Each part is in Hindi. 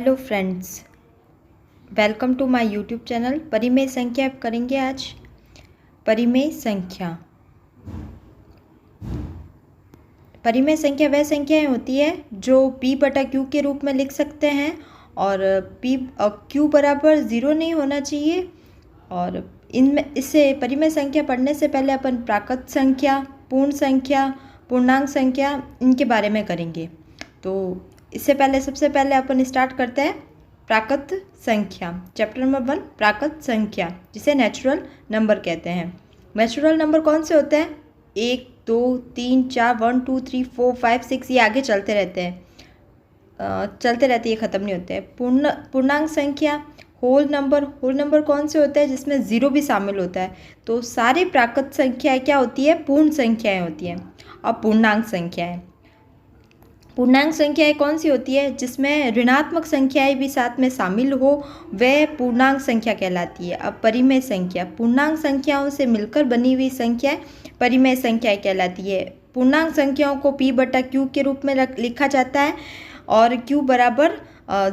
Hello friends, welcome to my YouTube channel. परिमेय संख्या करेंगे आज। परिमेय संख्या वह संख्याएं होती है जो p बटा q के रूप में लिख सकते हैं और q बराबर 0 नहीं होना चाहिए। और इनमें इससे परिमेय संख्या पढ़ने से पहले अपन प्राकृत संख्या, पूर्ण संख्या, पूर्णांक संख्या इनके बारे में करेंगे। तो इससे पहले सबसे पहले अपन स्टार्ट करते हैं प्राकृत संख्या। चैप्टर नंबर 1 प्राकृत संख्या, जिसे नेचुरल नंबर कहते हैं। नेचुरल नंबर कौन से होते हैं? 1, 2, 3, 4, 1, 2, 3, 4, 5, 6 ये आगे चलते रहते हैं, ये ख़त्म नहीं होते हैं। पूर्णांक संख्या, होल नंबर कौन से होते हैं? जिसमें ज़ीरो भी शामिल होता है। तो सारी प्राकृत संख्याएं क्या होती है? पूर्ण संख्याएं होती हैं। अब पूर्णांक संख्याएं कौन सी होती है? जिसमें ऋणात्मक संख्याएं भी साथ में शामिल हो, वह पूर्णांक संख्या कहलाती है। अब परिमेय संख्या, पूर्णांक संख्याओं से मिलकर बनी हुई संख्याएं परिमेय संख्याएं कहलाती है। पूर्णांक संख्याओं को p बटा q के रूप में लिखा जाता है और q बराबर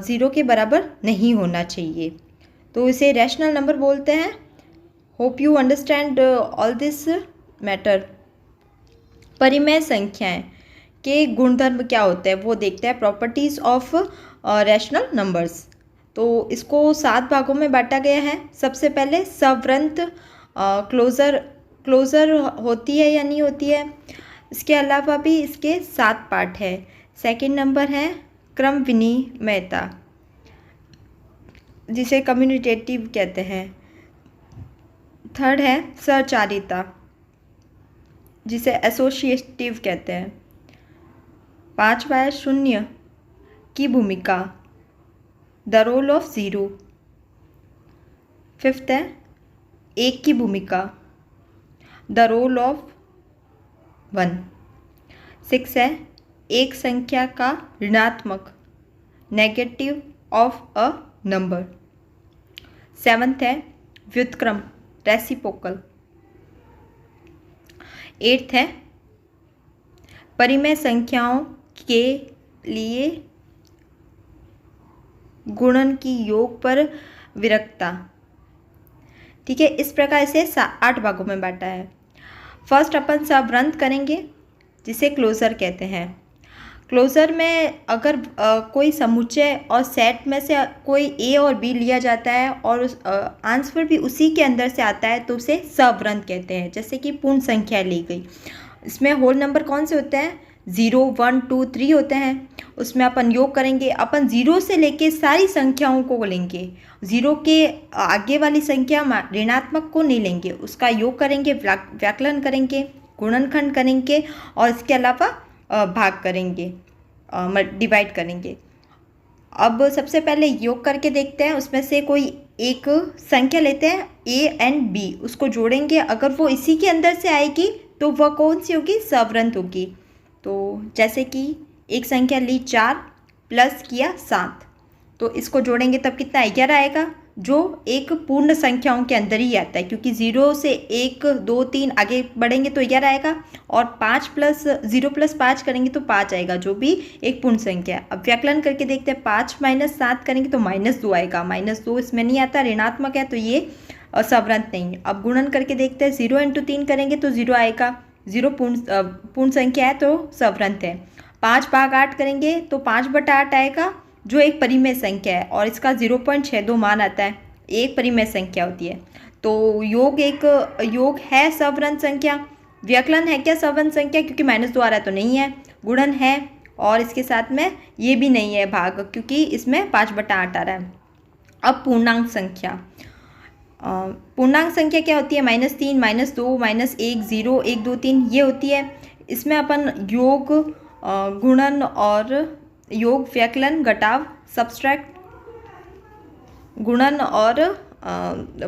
0 के बराबर नहीं होना चाहिए, तो इसे रैशनल नंबर बोलते हैं। Hope you understand all this matter. परिमेय संख्याएं के गुणधर्म क्या होते हैं वो देखते हैं। Properties of rational numbers. तो इसको 7 भागों में बांटा गया है। सबसे पहले सवृंत, क्लोजर होती है या नहीं होती है। इसके अलावा भी इसके 7 पार्ट है। सेकंड नंबर है क्रम विनिमयता, जिसे कम्युनिटेटिव कहते हैं। थर्ड है सहचारिता, जिसे एसोसिएटिव कहते हैं। 5वां है शून्य की भूमिका, the role of zero. 5th है 1 की भूमिका, द रोल ऑफ 1। 6 है एक संख्या का ऋणात्मक, negative of a number. 7th है व्युत्क्रम, रेसिप्रोकल। 8th है परिमेय संख्याओं के लिए गुणन की योग पर विरक्ता। ठीक है, इस प्रकार इसे 8 भागों में बांटा है। फर्स्ट अपन सवृंत करेंगे, जिसे क्लोजर कहते हैं। क्लोजर में अगर कोई समुच्चय और सेट में से कोई ए और बी लिया जाता है और आंसर भी उसी के अंदर से आता है तो उसे सवृंत कहते हैं। जैसे कि पूर्ण संख्या ली गई, इसमें होल नंबर कौन से होते हैं? 0, 1, 2, 3 होते हैं। उसमें अपन योग करेंगे। अपन 0 से लेके सारी संख्याओं को लेंगे, 0 के आगे वाली संख्या ऋणात्मक को नहीं लेंगे। उसका योग करेंगे, व्याकलन करेंगे, गुणनखंड करेंगे और इसके अलावा भाग करेंगे, डिवाइड करेंगे। अब सबसे पहले योग करके देखते हैं। उसमें से कोई एक संख्या लेते हैं a एंड b, उसको जोड़ेंगे। अगर वो इसी के अंदर से आएगी तो वह कौन सी होगी? सवृंत होगी। तो जैसे कि एक संख्या ली 4 प्लस किया 7, तो इसको जोड़ेंगे तब कितना 11 आएगा, जो एक पूर्ण संख्याओं के अंदर ही आता है। क्योंकि 0 से 1, 2, 3 आगे बढ़ेंगे तो 11 आएगा और 5 प्लस 0 प्लस 5 करेंगे तो 5 आएगा, जो भी एक पूर्ण संख्या है। अब व्याकलन करके देखते हैं। 5 माइनस 7 करेंगे तो -2 आएगा। -2 इसमें नहीं आता, ऋणात्मक है, तो ये सवृंत नहीं है। अब गुणन करके देखते हैं। 0 × 3 करेंगे तो 0 आएगा, 0 पूर्ण संख्या है तो सवृंत है। 5 भाग 8 करेंगे तो 5 बटा 8 आएगा, जो एक परिमेय संख्या है और इसका 0.62 मान आता है। एक परिमेय संख्या होती है। तो योग है सवृंत संख्या। व्यकलन है क्या सवृंत संख्या? क्योंकि -2 आ रहा है तो नहीं है। गुणन है और इसके साथ में ये भी नहीं है भाग, क्योंकि इसमें 5 बटा 8 आ रहा है। अब पूर्णांक संख्या। पूर्णांक संख्या क्या होती है? -3, -2, -1, 0, 1, 2, 3 ये होती है। इसमें अपन योग, गुणन और योग, व्यकलन, घटाव, सब्सट्रैक्ट, गुणन और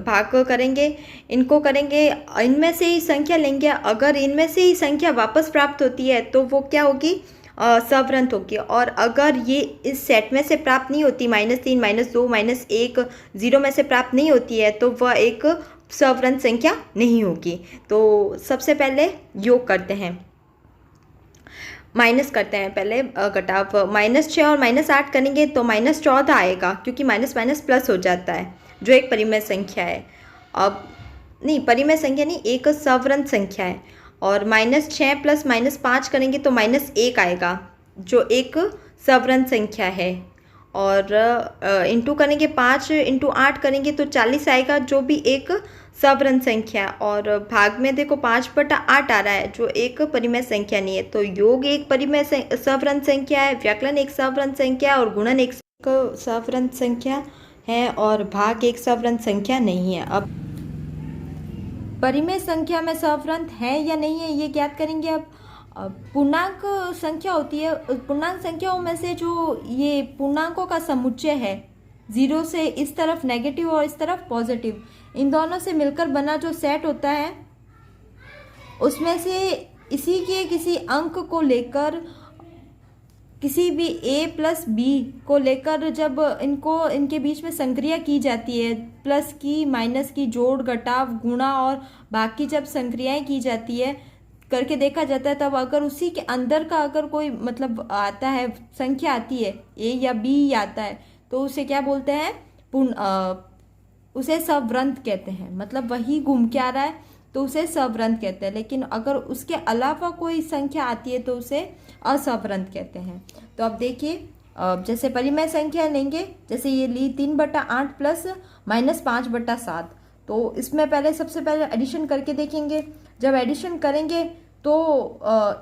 भाग करेंगे। इनको करेंगे, इनमें से ही संख्या लेंगे। अगर इनमें से ही संख्या वापस प्राप्त होती है तो वो क्या होगी? सवृंत होगी। और अगर ये इस सेट में से प्राप्त नहीं होती, -3, -2, -1, 0 में से प्राप्त नहीं होती है, तो वह एक सवृंत संख्या नहीं होगी। तो सबसे पहले योग करते हैं। माइनस करते हैं पहले घटाव। -6 और -8 करेंगे तो -14 आएगा, क्योंकि माइनस माइनस प्लस हो जाता है, जो एक परिमेय संख्या है। अब नहीं, परिमेय संख्या नहीं, एक सवृंत संख्या है। और -6 प्लस -5 करेंगे तो -1 आएगा, जो एक सवृंत संख्या है। और इंटू करेंगे, 5 इंटू 8 करेंगे तो 40 आएगा, जो भी एक सवृंत संख्या है। और भाग में देखो 5/8 आ रहा है, जो एक परिमेय संख्या नहीं है। तो योग एक परिमेय सवृंत संख्या है, व्याकलन एक सवृंत संख्या है, और गुणन एक सवृंत संख्या है, और भाग एक सवृंत संख्या नहीं है। अब परिमेय संख्या में सवृंत है या नहीं है ये ज्ञात करेंगे। अब पूर्णांक संख्या होती है, पूर्णांक संख्याओं में से जो ये पूर्णांकों का समुच्चय है, 0 से इस तरफ नेगेटिव और इस तरफ पॉजिटिव, इन दोनों से मिलकर बना जो सेट होता है, उसमें से इसी के किसी अंक को लेकर, किसी भी a प्लस बी को लेकर जब इनको इनके बीच में संक्रिया की जाती है, प्लस की, माइनस की, जोड़, घटाव, गुणा और बाकी जब संक्रियाएं की जाती है, करके देखा जाता है, तब अगर उसी के अंदर का अगर कोई मतलब आता है, संख्या आती है, a या b आता है, तो उसे क्या बोलते हैं, उसे सवृंत कहते हैं। मतलब वही घूम के आ रहा है तो उसे सवृंत कहते हैं। लेकिन अगर उसके अलावा कोई संख्या आती है तो उसे असवृंत कहते हैं। तो अब देखिए, जैसे परिमेय संख्या लेंगे, जैसे ये ली 3/8 प्लस -5/7, तो इसमें पहले सबसे पहले एडिशन करके देखेंगे। जब एडिशन करेंगे तो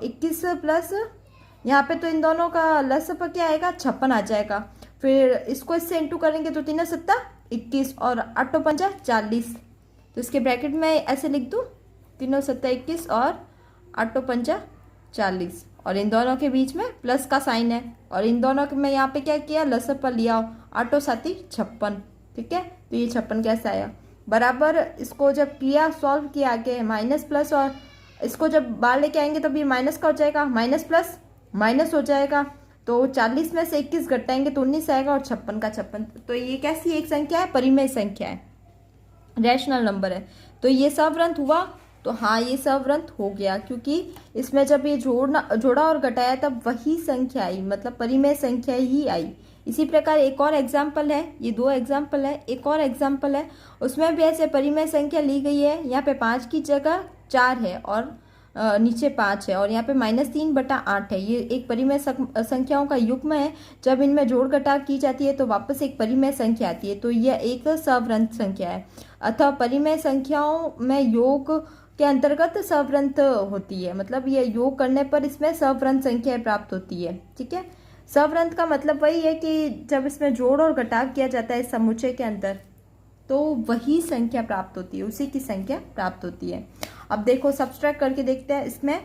21 प्लस, यहाँ पे तो इन दोनों का लसप क्या आएगा, 56 आ जाएगा। फिर इसको इससे इंटू करेंगे तो 3 7 21 और 8 5 40। तो इसके ब्रैकेट में ऐसे लिख दूँ, 3 7 21 और 8 5 40, और इन दोनों के बीच में प्लस का साइन है, और इन दोनों के मैं यहाँ पे क्या किया, लसप पर लिया, 8 7 56। ठीक है, तो ये 56 कैसे आया, बराबर इसको जब किया, सॉल्व किया आगे, माइनस प्लस, और इसको जब बाहर लेके आएंगे तब ये माइनस का हो जाएगा, माइनस प्लस माइनस हो जाएगा। तो 40 में से 21 घटाएंगे तो 19 आएगा, और 56 का 56। तो ये कैसी एक संख्या है, परिमेय संख्या है, रैशनल नंबर है। तो ये सवृंत हुआ, तो हाँ ये सवृंत हो गया, क्योंकि इसमें जब ये जोड़ा और घटाया तब वही संख्या आई, मतलब परिमेय संख्या ही आई। इसी प्रकार एक और एग्जाम्पल है, ये 2 एग्जाम्पल है, एक और एग्जाम्पल है, उसमें भी ऐसे परिमेय संख्या ली गई है। यहाँ पे 5 की जगह 4 है और नीचे 5 है, और यहाँ पे -3/8 है। ये एक परिमेय संख्याओं का युग्म है। जब इनमें जोड़ घटाव की जाती है तो वापस एक परिमेय संख्या आती है, तो यह एक सवृंत संख्या है। अतः परिमेय संख्याओं में योग के अंतर्गत सवृंत होती है, मतलब ये योग करने पर इसमें सवृंत संख्या प्राप्त होती है। ठीक है, सवृंत का मतलब वही है कि जब इसमें जोड़ और घटाव किया जाता है इस समुच्चय के अंदर, तो वही संख्या प्राप्त होती है, उसी की संख्या प्राप्त होती है। अब देखो सब्सट्रैक्ट करके देखते हैं, इसमें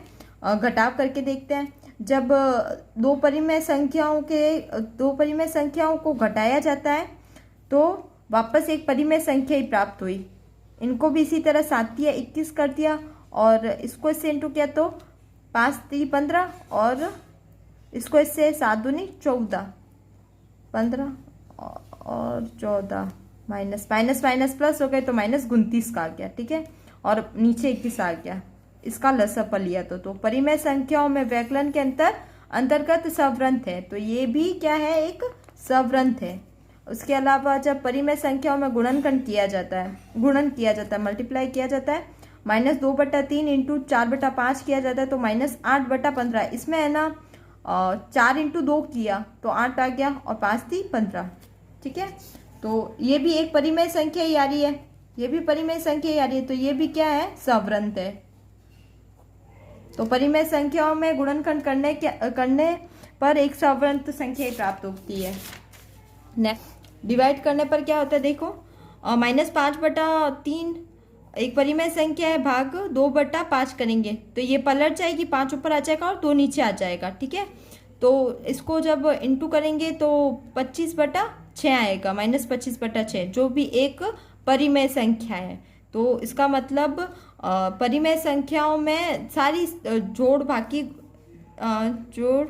घटाव करके देखते हैं। जब दो परिमेय संख्याओं को घटाया जाता है तो वापस एक परिमेय संख्या ही प्राप्त हुई। इनको भी इसी तरह 7 या 21 कर दिया, और इसको इससे इंटू किया तो 5 3 15, और इसको इससे 7 दूनी 14, 15 और 14, माइनस माइनस माइनस प्लस हो गए तो -29 का आ गया। ठीक है, और नीचे 21 आ गया, इसका लसप लिया तो परिमेय संख्याओं में व्याकलन के अंतर्गत सवृंत है, तो ये भी क्या है, एक सवृंत है। उसके अलावा जब परिमेय संख्याओं में गुणन किया जाता है, मल्टीप्लाई किया जाता है, -2/3 इंटू 4/5 किया जाता है, तो -8/15। इसमें है ना 4 इंटू 2 किया तो 8 आ गया, और 5 थी 15। ठीक है, तो ये भी एक परिमेय संख्या ही आ रही है, ये भी परिमेय संख्या ही आ रही है, तो ये भी क्या है, सवृंत है। तो परिमेय संख्याओं में गुणनखंड करने पर एक सवृंत संख्या प्राप्त होती है। नेक्स्ट, डिवाइड करने पर क्या होता है, देखो -5/3 एक परिमेय संख्या है, भाग 2/5 करेंगे तो ये पलट जाएगी, 5 ऊपर आ जाएगा और 2 नीचे आ जाएगा। ठीक है, तो इसको जब इंटू करेंगे तो 25/6 आएगा, -25/6, जो भी एक परिमेय संख्या है। तो इसका मतलब परिमेय संख्याओं में सारी जोड़, बाकी जोड़,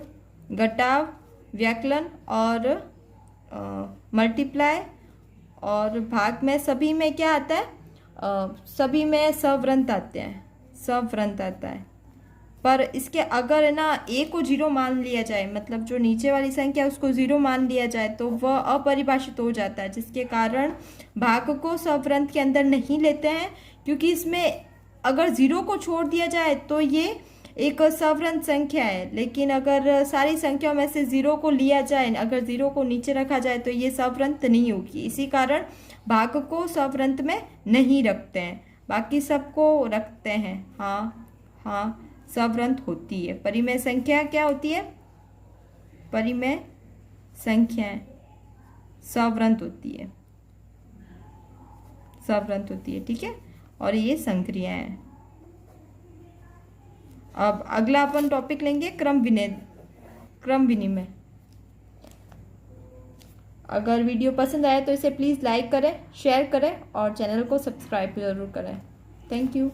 घटाव, व्याकलन और मल्टीप्लाई और भाग में सभी में क्या आता है, सभी में सवृंत आते हैं, सवृंत आता है। पर इसके अगर है ना ए को 0 मान लिया जाए, मतलब जो नीचे वाली संख्या है उसको 0 मान लिया जाए, तो वह अपरिभाषित हो जाता है, जिसके कारण भाग को सवृंत के अंदर नहीं लेते हैं, क्योंकि इसमें अगर 0 को छोड़ दिया जाए तो ये एक सवृंत संख्या है। लेकिन अगर सारी संख्याओं में से 0 को लिया जाए, अगर 0 को नीचे रखा जाए तो ये सवृंत नहीं होगी। इसी कारण भाग को सवृंत में नहीं रखते हैं, बाकी सबको रखते हैं। हाँ हाँ, सवृंत होती है। परिमेय संख्या क्या होती है? परिमेय संख्याएं सवृंत होती है, सवृंत होती है। ठीक है, और ये संक्रियाएं हैं। अब अगला अपन टॉपिक लेंगे क्रम विनिमय। अगर वीडियो पसंद आए तो इसे प्लीज़ लाइक करें, शेयर करें और चैनल को सब्सक्राइब जरूर करें। Thank you.